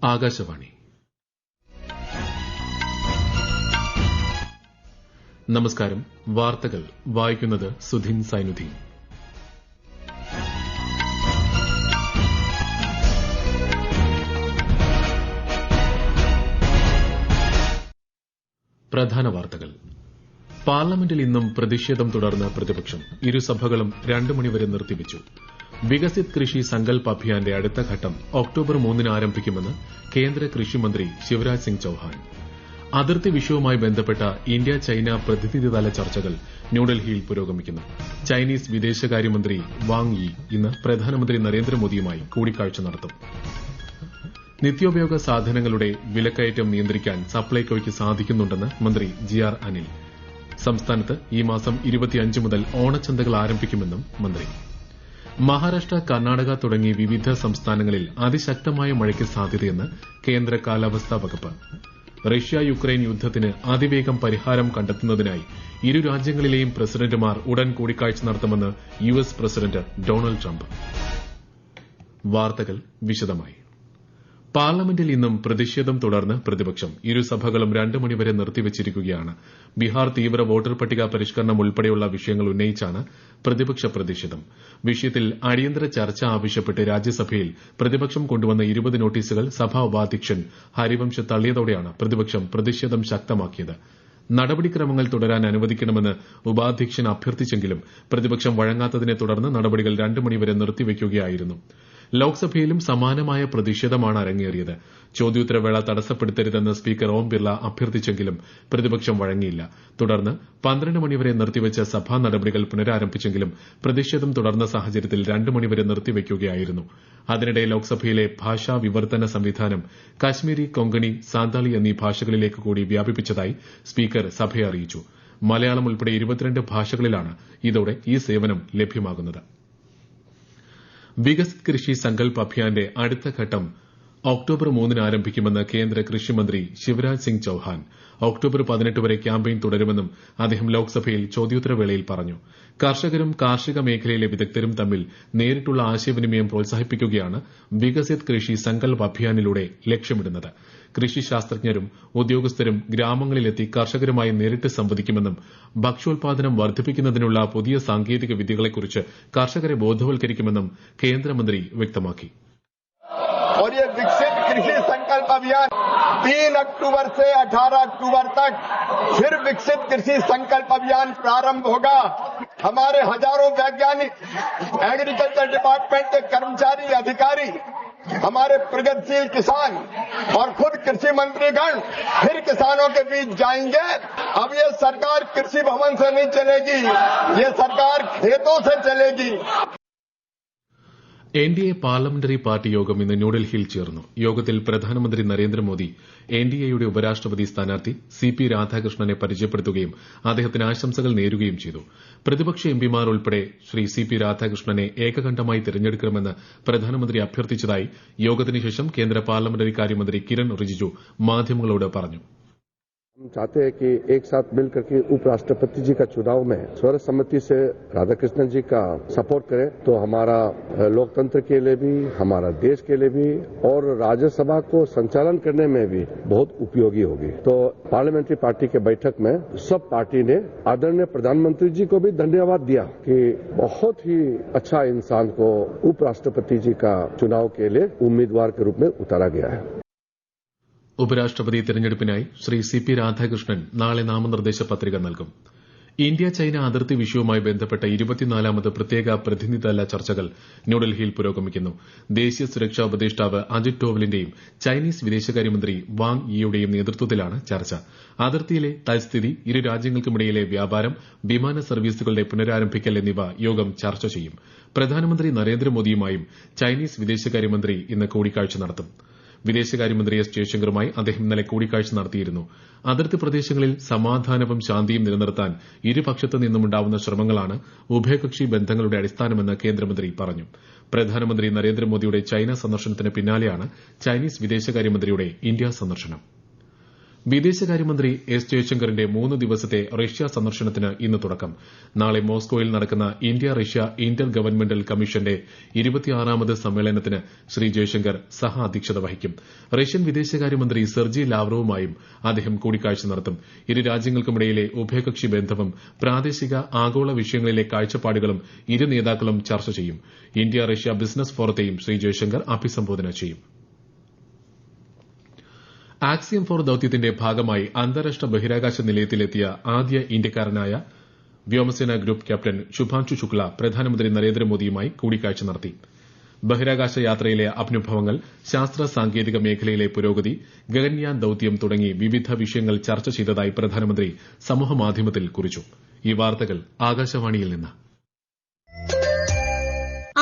ആകാശവാണി. നമസ്കാരം. വാർത്തകൾ വായിക്കുന്നത് സുധിൻ സൈനുദ്ദീൻ. പ്രധാന വാർത്തകൾ. പാർലമെന്റിൽ ഇന്നും പ്രതിഷേധം തുടർന്ന് പ്രതിപക്ഷം. ഇരുസഭകളും 2 മണിവരെ നിർത്തിവച്ചു. വികസിത് കൃഷി സങ്കൽപ് അഭിയാന്റെ അടുത്ത ഘട്ടം ഒക്ടോബർ 3-ന് ആരംഭിക്കുമെന്ന് കേന്ദ്ര കൃഷിമന്ത്രി ശിവരാജ് സിംഗ് ചൌഹാൻ. അതിർത്തി വിഷയവുമായി ബന്ധപ്പെട്ട ഇന്ത്യ ചൈന പ്രതിനിധിതല ചർച്ചകൾ ന്യൂഡൽഹിയിൽ പുരോഗമിക്കുന്നു. ചൈനീസ് വിദേശകാര്യമന്ത്രി വാങ് യി ഇന്ന് പ്രധാനമന്ത്രി നരേന്ദ്രമോദിയുമായി കൂടിക്കാഴ്ച നടത്തും. നിത്യോപയോഗ സാധനങ്ങളുടെ വിലക്കയറ്റം നിയന്ത്രിക്കാൻ സപ്ലൈകോയ്ക്ക് സാധിക്കുന്നുണ്ടെന്ന് മന്ത്രി ജി.ആർ. അനിൽ. സംസ്ഥാനത്ത് ഈ മാസം 25 മുതൽ ഓണച്ചന്തകൾ ആരംഭിക്കുമെന്നും മന്ത്രി. മഹാരാഷ്ട്ര, കർണാടക തുടങ്ങി വിവിധ സംസ്ഥാനങ്ങളിൽ അതിശക്തമായ മഴയ്ക്ക് സാധ്യതയെന്ന് കേന്ദ്ര കാലാവസ്ഥാ വകുപ്പ്. റഷ്യ യുക്രൈൻ യുദ്ധത്തിന് അതിവേഗം പരിഹാരം കണ്ടെത്തുന്നതിനായി ഇരു രാജ്യങ്ങളിലെയും പ്രസിഡന്റുമാർ ഉടൻ കൂടിക്കാഴ്ച നടത്തുമെന്ന് യുഎസ് പ്രസിഡന്റ് ഡൊണാൾഡ് ട്രംപ്. വാർത്തകൾ വിശദമായി. പാർലമെന്റിൽ ഇന്നും പ്രതിഷേധം തുടർന്ന് പ്രതിപക്ഷം. ഇരുസഭകളും 2 മണിവരെ നിർത്തിവച്ചിരിക്കുകയാണ്. ബീഹാർ തീവ്ര വോട്ടർ പട്ടിക പരിഷ്കരണം ഉൾപ്പെടെയുള്ള വിഷയങ്ങൾ ഉന്നയിച്ചാണ് പ്രതിപക്ഷ പ്രതിഷേധം. വിഷയത്തിൽ അടിയന്തര ചർച്ച ആവശ്യപ്പെട്ട് രാജ്യസഭയിൽ പ്രതിപക്ഷം കൊണ്ടുവന്ന 20 നോട്ടീസുകൾ സഭാ ഉപാധ്യക്ഷൻ ഹരിവംശ് തള്ളിയതോടെയാണ് പ്രതിപക്ഷം പ്രതിഷേധം ശക്തമാക്കിയത്. നടപടിക്രമങ്ങൾ തുടരാൻ അനുവദിക്കണമെന്ന് ഉപാധ്യക്ഷൻ അഭ്യർത്ഥിച്ചെങ്കിലും പ്രതിപക്ഷം വഴങ്ങാത്തതിനെ തുടർന്ന് നടപടികൾ 2 മണിവരെ നിർത്തിവയ്ക്കുകയായിരുന്നു. ലോക്സഭയിലും സമാനമായ പ്രതിഷേധമാണ് അരങ്ങേറിയത്. ചോദ്യോത്തരവേള തടസ്സപ്പെടുത്തരുതെന്ന് സ്പീക്കർ ഓം ബിർള അഭ്യർത്ഥിച്ചെങ്കിലും പ്രതിപക്ഷം വഴങ്ങിയില്ല. തുടർന്ന് 12 മണിവരെ നിർത്തിവച്ച സഭാ നടപടികൾ പുനരാരംഭിച്ചെങ്കിലും പ്രതിഷേധം തുടർന്ന സാഹചര്യത്തിൽ 2 മണിവരെ നിർത്തിവയ്ക്കുകയായിരുന്നു. അതിനിടെ ലോക്സഭയിലെ ഭാഷാ വിവർത്തന സംവിധാനം കശ്മീരി, കൊങ്കണി, സാന്താളി എന്നീ ഭാഷകളിലേക്ക് കൂടി വ്യാപിപ്പിച്ചതായി സ്പീക്കർ സഭയെ അറിയിച്ചു. മലയാളം ഉൾപ്പെടെ 22 ഭാഷകളിലാണ് ഇതോടെ ഈ സേവനം ലഭ്യമാകുന്നത്. വികസിത് കൃഷി സങ്കൽപ് അഭിയാന്റെ അടുത്ത ഘട്ടം ഒക്ടോബർ 3-ന് ആരംഭിക്കുമെന്ന് കേന്ദ്ര കൃഷിമന്ത്രി ശിവരാജ് സിംഗ് ചൌഹാൻ. ഒക്ടോബർ 18 വരെ ക്യാമ്പയിൻ തുടരുമെന്നും അദ്ദേഹം ലോക്സഭയിൽ ചോദ്യോത്തരവേളയിൽ പറഞ്ഞു. കർഷകരും കാർഷിക മേഖലയിലെ വിദഗ്ധരും തമ്മിൽ നേരിട്ടുള്ള ആശയവിനിമയം പ്രോത്സാഹിപ്പിക്കുകയാണ് വികസിത് കൃഷി സങ്കൽപ് അഭിയാനിലൂടെ ലക്ഷ്യമിടുന്നത്. കൃഷി ശാസ്ത്രജ്ഞരും ഉദ്യോഗസ്ഥരും ഗ്രാമങ്ങളിലെത്തി കർഷകരുമായി നേരിട്ട് സംവദിക്കുമെന്നും ഭക്ഷ്യോൽപാദനം വർദ്ധിപ്പിക്കുന്നതിനുള്ള പുതിയ സാങ്കേതിക വിദ്യകളെക്കുറിച്ച് കർഷകരെ ബോധവൽക്കരിക്കുമെന്നും കേന്ദ്രമന്ത്രി വ്യക്തമാക്കി. और ये विकसित कृषि संकल्प अभियान 3 अक्टूबर से 18 अक्टूबर तक फिर विकसित कृषि संकल्प अभियान प्रारंभ होगा. हमारे हजारों वैज्ञानिक, एग्रीकल्चर डिपार्टमेंट के कर्मचारी, अधिकारी, हमारे प्रगतिशील किसान और खुद कृषि मंत्रीगण फिर किसानों के बीच जाएंगे. अब ये सरकार कृषि भवन से नहीं चलेगी, ये सरकार खेतों से चलेगी. എൻഡിഎ പാർലമെന്ററി പാർട്ടി യോഗം ഇന്ന് ന്യൂഡൽഹിയിൽ ചേർന്നു. യോഗത്തിൽ പ്രധാനമന്ത്രി നരേന്ദ്രമോദി എൻഡിഎയുടെ ഉപരാഷ്ട്രപതി സ്ഥാനാർത്ഥി സി.പി. രാധാകൃഷ്ണനെ പരിചയപ്പെടുത്തുകയും അദ്ദേഹത്തിന് ആശംസകൾ നേരുകയും ചെയ്തു. പ്രതിപക്ഷ എംപിമാർ ഉൾപ്പെടെ ശ്രീ സി.പി. രാധാകൃഷ്ണനെ ഏകകണ്ഠമായി തിരഞ്ഞെടുക്കണമെന്ന് പ്രധാനമന്ത്രി അഭ്യർത്ഥിച്ചതായി യോഗത്തിന് ശേഷം കേന്ദ്ര പാർലമെന്ററി കാര്യമന്ത്രി കിരൺ റിജിജു മാധ്യമങ്ങളോട് പറഞ്ഞു. हम चाहते हैं कि एक साथ मिलकर के उपराष्ट्रपति जी का चुनाव में सर्वसम्मति से राधाकृष्णन जी का सपोर्ट करें तो हमारा लोकतंत्र के लिए भी, हमारा देश के लिए भी और राज्यसभा को संचालन करने में भी बहुत उपयोगी होगी. तो पार्लियामेंट्री पार्टी के बैठक में सब पार्टी ने आदरणीय प्रधानमंत्री जी को भी धन्यवाद दिया कि बहुत ही अच्छा इंसान को उपराष्ट्रपति जी का चुनाव के लिए उम्मीदवार के रूप में उतारा गया है. ഉപരാഷ്ട്രപതി തെരഞ്ഞെടുപ്പിനായി ശ്രീ സി.പി. രാധാകൃഷ്ണൻ നാളെ നാമനിർദ്ദേശ പത്രിക നൽകും. ഇന്ത്യ ചൈന അതിർത്തി വിഷയവുമായി ബന്ധപ്പെട്ട 24ാമത് പ്രത്യേക പ്രതിനിധിതല ചർച്ചകൾ ന്യൂഡൽഹിയിൽ പുരോഗമിക്കുന്നു. ദേശീയ സുരക്ഷാ ഉപദേഷ്ടാവ് അജിത് ഡോവലിന്റെയും ചൈനീസ് വിദേശകാര്യമന്ത്രി വാങ് യിയുടെയും നേതൃത്വത്തിലാണ് ചർച്ച. അതിർത്തിയിലെ തൽസ്ഥിതി, ഇരു രാജ്യങ്ങൾക്കുമിടയിലെ വ്യാപാരം, വിമാന സർവീസുകളുടെ പുനരാരംഭിക്കൽ എന്നിവ യോഗം ചർച്ച ചെയ്യും. പ്രധാനമന്ത്രി നരേന്ദ്രമോദിയുമായും ചൈനീസ് വിദേശകാര്യമന്ത്രി ഇന്ന് കൂടിക്കാഴ്ച നടത്തും. വിദേശകാര്യമന്ത്രി എസ് ജയശങ്കറുമായി അദ്ദേഹം ഇന്നലെ കൂടിക്കാഴ്ച നടത്തിയിരുന്നു. അതിർത്തി പ്രദേശങ്ങളിൽ സമാധാനവും ശാന്തിയും നിലനിർത്താൻ ഇരുപക്ഷത്തു നിന്നുമുണ്ടാവുന്ന ശ്രമങ്ങളാണ് ഉഭയകക്ഷി ബന്ധങ്ങളുടെ അടിസ്ഥാനമെന്ന് കേന്ദ്രമന്ത്രി പറഞ്ഞു. പ്രധാനമന്ത്രി നരേന്ദ്രമോദിയുടെ ചൈന സന്ദർശനത്തിന് പിന്നാലെയാണ് ചൈനീസ് വിദേശകാര്യമന്ത്രിയുടെ ഇന്ത്യാ സന്ദർശനം. വിദേശകാര്യമന്ത്രി എസ് ജയശങ്കറിന്റെ 3 ദിവസത്തെ റഷ്യ സന്ദർശനത്തിന് ഇന്ന് തുടക്കം. നാളെ മോസ്കോയിൽ നടക്കുന്ന ഇന്ത്യ റഷ്യ ഇന്റർ ഗവൺമെന്റൽ കമ്മീഷന്റെ 26ാമത് സമ്മേളനത്തിന് ശ്രീ ജയശങ്കർ സഹ അധ്യക്ഷത വഹിക്കും. റഷ്യൻ വിദേശകാര്യമന്ത്രി സെർജി ലാവ്റോവുമായും അദ്ദേഹം കൂടിക്കാഴ്ച നടത്തും. ഇരു രാജ്യങ്ങൾക്കുമിടയിലെ ഉഭയകക്ഷി ബന്ധവും പ്രാദേശിക ആഗോള വിഷയങ്ങളിലെ കാഴ്ചപ്പാടുകളും ഇരു നേതാക്കളും ചർച്ച ചെയ്യും. ഇന്ത്യ റഷ്യ ബിസിനസ് ഫോറത്തെയും ശ്രീ ജയശങ്കർ അഭിസംബോധന ചെയ്യും. ആക്സിയം 4 ദൌത്യത്തിന്റെ ഭാഗമായി അന്താരാഷ്ട്ര ബഹിരാകാശ നിലയത്തിലെത്തിയ ആദ്യ ഇന്ത്യക്കാരനായ വ്യോമസേന ഗ്രൂപ്പ് ക്യാപ്റ്റൻ ശുഭാൻഷു ശുക്ല പ്രധാനമന്ത്രി നരേന്ദ്രമോദിയുമായി കൂടിക്കാഴ്ച നടത്തി. ബഹിരാകാശ യാത്രയിലെ അനുഭവങ്ങൾ, ശാസ്ത്ര സാങ്കേതിക മേഖലയിലെ പുരോഗതി, ഗഗൻയാൻ ദൌത്യം തുടങ്ങി വിവിധ വിഷയങ്ങൾ ചർച്ച ചെയ്തതായി പ്രധാനമന്ത്രി സമൂഹമാധ്യമത്തിൽ കുറിച്ചു. ഈ വാർത്തകൾ ആകാശവാണിയിൽ നിന്ന്.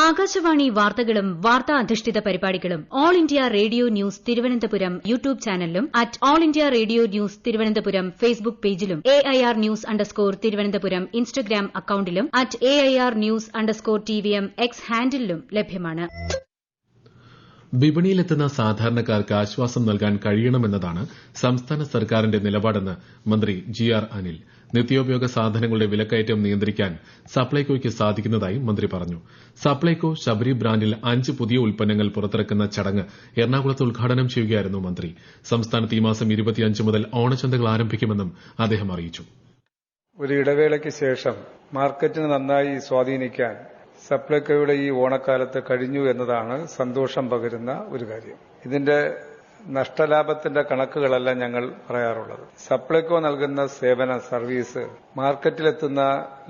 ആകാശവാണി വാർത്തകളും വാർത്താ അധിഷ്ഠിത പരിപാടികളും all India radio news Thiruvananthapuram YouTube ചാനലിലും at all India radio news Thiruvananthapuram Facebook പേജിലും AIR ന്യൂസ് _ ഇൻസ്റ്റഗ്രാം അക്കൌണ്ടിലും at AIR news _TVM X ഹാൻഡിലും ലഭ്യമാണ്. വിപണിയിലെത്തുന്ന സാധാരണക്കാർക്ക് ആശ്വാസം നൽകാൻ കഴിയണമെന്നതാണ് സംസ്ഥാന സർക്കാരിന്റെ നിലപാടെന്ന് മന്ത്രി GR അനിൽ. നിത്യോപയോഗ സാധനങ്ങളുടെ വിലക്കയറ്റം നിയന്ത്രിക്കാൻ സപ്ലൈകോയ്ക്ക് സാധിക്കുന്നതായി മന്ത്രി പറഞ്ഞു. സപ്ലൈകോ ശബരി ബ്രാൻഡിൽ 5 പുതിയ ഉൽപ്പന്നങ്ങൾ പുറത്തിറക്കുന്ന ചടങ്ങ് എറണാകുളത്ത് ഉദ്ഘാടനം ചെയ്യുകയായിരുന്നു മന്ത്രി. സംസ്ഥാനത്ത് ഈ മാസം 25 മുതൽ ഓണച്ചന്തകൾ ആരംഭിക്കുമെന്നും അദ്ദേഹം അറിയിച്ചു. ഒരു ഇടവേളയ്ക്ക് ശേഷം മാർക്കറ്റിന് നന്നായി സ്വാധീനിക്കാൻ സപ്ലൈകോയുടെ ഈ ഓണക്കാലത്ത് കഴിഞ്ഞു എന്നതാണ് സന്തോഷം പകരുന്ന ഒരു കാര്യം. ഇതിന്റെ നഷ്ടലാഭത്തിന്റെ കണക്കുകളല്ല ഞങ്ങൾ പറയാറുള്ളത്. സപ്ലൈകോ നൽകുന്ന സേവന സർവീസ് മാർക്കറ്റിലെത്തുന്ന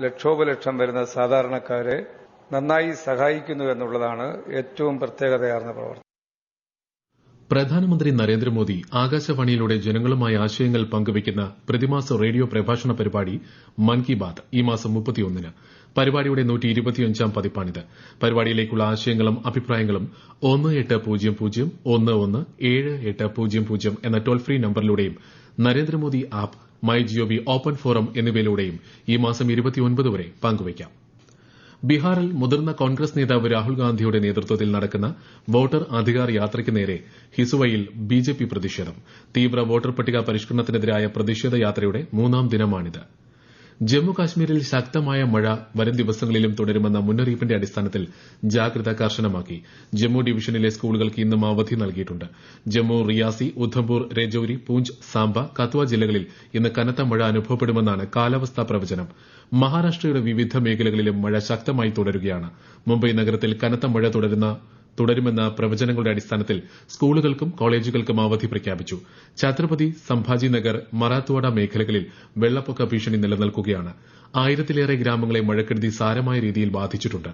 ലക്ഷോപലക്ഷം വരുന്ന സാധാരണക്കാരെ നന്നായി സഹായിക്കുന്നു എന്നുള്ളതാണ് ഏറ്റവും പ്രത്യേകതയാർന്ന പ്രവർത്തനം. പ്രധാനമന്ത്രി നരേന്ദ്രമോദി ആകാശവാണിയിലൂടെ ജനങ്ങളുമായി ആശയങ്ങൾ പങ്കുവയ്ക്കുന്ന പ്രതിമാസ റേഡിയോ പ്രഭാഷണ പരിപാടി മൻ കി ബാത് ഈ മാസം 31-ന്. പരിപാടിയുടെ 125ാം പതിപ്പാണിത്. പരിപാടിയിലേക്കുള്ള ആശയങ്ങളും അഭിപ്രായങ്ങളും 1800117800 എന്ന toll free നമ്പറിലൂടെയും Narendra Modi app, my G O V open forum എന്നിവയിലൂടെയും ഈ മാസം 29 വരെ പങ്കുവയ്ക്കാം. ബീഹാറിൽ മുതിർന്ന കോൺഗ്രസ് നേതാവ് രാഹുൽ ഗാന്ധിയുടെ നേതൃത്വത്തിൽ നടക്കുന്ന വോട്ടർ അധികാർ യാത്രയ്ക്ക് നേരെ ഹിസുവയിൽ BJP പ്രതിഷേധം. തീവ്ര വോട്ടർ പട്ടിക പരിഷ്കരണത്തിനെതിരായ പ്രതിഷേധ യാത്രയുടെ 3ാം ദിനമാണിത്. ജമ്മു കാശ്മീരിൽ ശക്തമായ മഴ വരും ദിവസങ്ങളിലും തുടരുമെന്ന മുന്നറിയിപ്പിന്റെ അടിസ്ഥാനത്തിൽ ജാഗ്രത കർശനമാക്കി. ജമ്മു ഡിവിഷനിലെ സ്കൂളുകൾക്ക് ഇന്നും അവധി നൽകിയിട്ടുണ്ട്. ജമ്മു, റിയാസി, ഉധംപൂർ, രജൌരി, പൂഞ്ച്, സാംബ, കത്വ ജില്ലകളിൽ ഇന്ന് കനത്ത മഴ അനുഭവപ്പെടുമെന്നാണ് കാലാവസ്ഥാ പ്രവചനം. മഹാരാഷ്ട്രയുടെ വിവിധ മേഖലകളിലും മഴ ശക്തമായി തുടരുകയാണ്. മുംബൈ നഗരത്തിൽ കനത്ത മഴ തുടരുമെന്ന പ്രവചനങ്ങളുടെ അടിസ്ഥാനത്തിൽ സ്കൂളുകൾക്കും കോളേജുകൾക്കും അവധി പ്രഖ്യാപിച്ചു. ഛത്രപതി സംഭാജി നഗർ, മറാത്ത്വാഡ മേഖലകളിൽ വെള്ളപ്പൊക്ക ഭീഷണി നിലനിൽക്കുകയാണ്. 1000-ലേറെ ഗ്രാമങ്ങളെ മഴക്കെടുതി സാരമായ രീതിയിൽ ബാധിച്ചിട്ടുണ്ട്.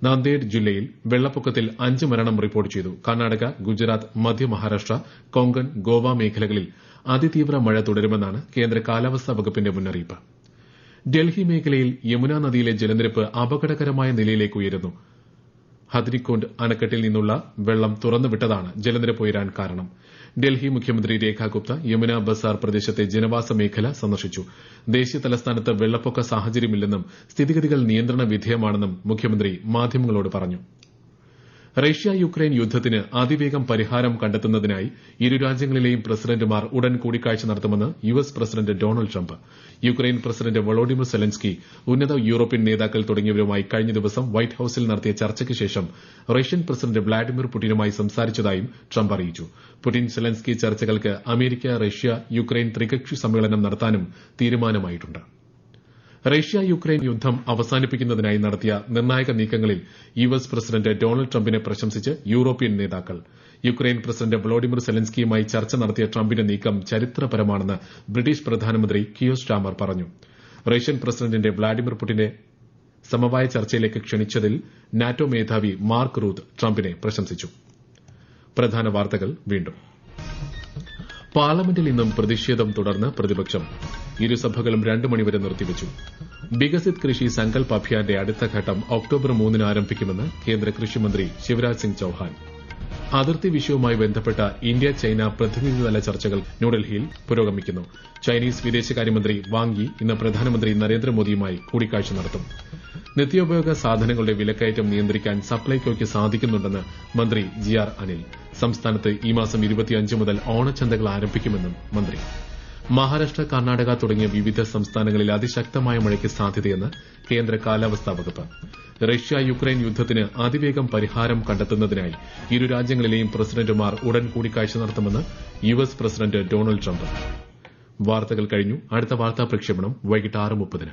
നാന്ദേഡ് ജില്ലയിൽ വെള്ളപ്പൊക്കത്തിൽ 5 മരണം റിപ്പോർട്ട് ചെയ്തു. കർണാടക, ഗുജറാത്ത്, മധ്യ മഹാരാഷ്ട്ര, കൊങ്കൺ, ഗോവ മേഖലകളിൽ അതിതീവ്ര മഴ തുടരുമെന്നാണ് കേന്ദ്ര കാലാവസ്ഥാ വകുപ്പിന്റെ മുന്നറിയിപ്പ്. ഡൽഹി മേഖലയിൽ യമുന നദിയിലെ ജലനിരപ്പ് അപകടകരമായ നിലയിലേക്ക് ഉയരുന്നു. ഹഥ്നിക്കോണ്ട് അണക്കെട്ടിൽ നിന്നുള്ള വെള്ളം തുറന്നുവിട്ടതാണ് ജലനിരപ്പ് ഉയരാൻ കാരണം. ഡൽഹി മുഖ്യമന്ത്രി രേഖ ഗുപ്ത യമുന ബസാർ പ്രദേശത്തെ ജനവാസ മേഖല സന്ദർശിച്ചു. ദേശീയ തലസ്ഥാനത്ത് വെള്ളപ്പൊക്ക സാഹചര്യമില്ലെന്നും സ്ഥിതിഗതികൾ നിയന്ത്രണ വിധേയമാണെന്നും മുഖ്യമന്ത്രി മാധ്യമങ്ങളോട് പറഞ്ഞു. റഷ്യ യുക്രൈൻ യുദ്ധത്തിന് അതിവേഗം പരിഹാരം കണ്ടെത്തുന്നതിനായി ഇരു രാജ്യങ്ങളിലെയും പ്രസിഡന്റുമാർ ഉടൻ കൂടിക്കാഴ്ച നടത്തുമെന്ന് US president Donald Trump. Ukraine president Volodymyr Zelensky, ഉന്നത യൂറോപ്യൻ നേതാക്കൾ തുടങ്ങിയവരുമായി കഴിഞ്ഞ ദിവസം വൈറ്റ് ഹൌസിൽ നടത്തിയ ചർച്ചയ്ക്ക് ശേഷം റഷ്യൻ പ്രസിഡന്റ് വ്ളാഡിമിർ പുടിനുമായി സംസാരിച്ചതായും ട്രംപ് അറിയിച്ചു. പുടിൻ സെലൻസ്കി ചർച്ചകൾക്ക് അമേരിക്ക, റഷ്യ, യുക്രൈൻ ത്രികക്ഷി സമ്മേളനം നടത്താനും തീരുമാനമായിട്ടുണ്ട്. റഷ്യ യുക്രൈൻ യുദ്ധം അവസാനിപ്പിക്കുന്നതിനായി നടത്തിയ നിർണായക നീക്കങ്ങളിൽ US പ്രസിഡന്റ് ഡൊണാൾഡ് ട്രംപിനെ പ്രശംസിച്ച് യൂറോപ്യൻ നേതാക്കൾ. യുക്രൈൻ പ്രസിഡന്റ് വളോഡിമിർ സെലൻസ്കിയുമായി ചർച്ച നടത്തിയ ട്രംപിന്റെ നീക്കം ചരിത്രപരമാണെന്ന് ബ്രിട്ടീഷ് പ്രധാനമന്ത്രി കിയർ സ്റ്റാമർ പറഞ്ഞു. റഷ്യൻ പ്രസിഡന്റിന്റെ വ്ളാഡിമിർ പുടിനെ സമവായ ചർച്ചയിലേക്ക് ക്ഷണിച്ചതിൽ നാറ്റോ മേധാവി മാർക്ക് റൂത്ത് ട്രംപിനെ പ്രശംസിച്ചു. പ്രധാന വാർത്തകൾ വീണ്ടും. പാർലമെന്റിൽ ഇന്നും പ്രതിഷേധം തുടർന്ന് പ്രതിപക്ഷം. ഇരുസഭകളും 2 മണിവരെ നിർത്തിവച്ചു. വികസിത് കൃഷി സങ്കൽപ് അഭിയാന്റെ അടുത്ത ഘട്ടം ഒക്ടോബർ 3-ന് ആരംഭിക്കുമെന്ന് കേന്ദ്ര കൃഷിമന്ത്രി ശിവരാജ് സിംഗ് ചൌഹാൻ. അതിർത്തി വിഷയവുമായി ബന്ധപ്പെട്ട ഇന്ത്യ ചൈന പ്രതിനിധിതല ചർച്ചകൾ ന്യൂഡൽഹിയിൽ പുരോഗമിക്കുന്നു. ചൈനീസ് വിദേശകാര്യമന്ത്രി വാങ് യി ഇന്ന് പ്രധാനമന്ത്രി നരേന്ദ്രമോദിയുമായി കൂടിക്കാഴ്ച നടത്തും. നിത്യോപയോഗ സാധനങ്ങളുടെ വിലക്കയറ്റം നിയന്ത്രിക്കാൻ സപ്ലൈകോയ്ക്ക് സാധിക്കുന്നുണ്ടെന്ന് മന്ത്രി GR അനിൽ. സംസ്ഥാനത്ത് ഈ മാസം 25 മുതൽ ഓണച്ചന്തകൾ ആരംഭിക്കുമെന്നും മന്ത്രി. മഹാരാഷ്ട്ര കർണാടക തുടങ്ങിയ വിവിധ സംസ്ഥാനങ്ങളിൽ അതിശക്തമായ മഴയ്ക്ക് സാധ്യതയെന്ന് കേന്ദ്ര കാലാവസ്ഥാ വകുപ്പ്. റഷ്യ യുക്രൈൻ യുദ്ധത്തിന് അതിവേഗം പരിഹാരം കണ്ടെത്തുന്നതിനായി ഇരു രാജ്യങ്ങളിലെയും പ്രസിഡന്റുമാർ ഉടൻ കൂടിക്കാഴ്ച നടത്തുമെന്ന് യുഎസ് പ്രസിഡന്റ് ഡൊണാൾഡ് ട്രംപ്. വാർത്തകൾ കഴിഞ്ഞു. അടുത്ത വാർത്താ പ്രക്ഷേപണം വൈകിട്ട് 6:30.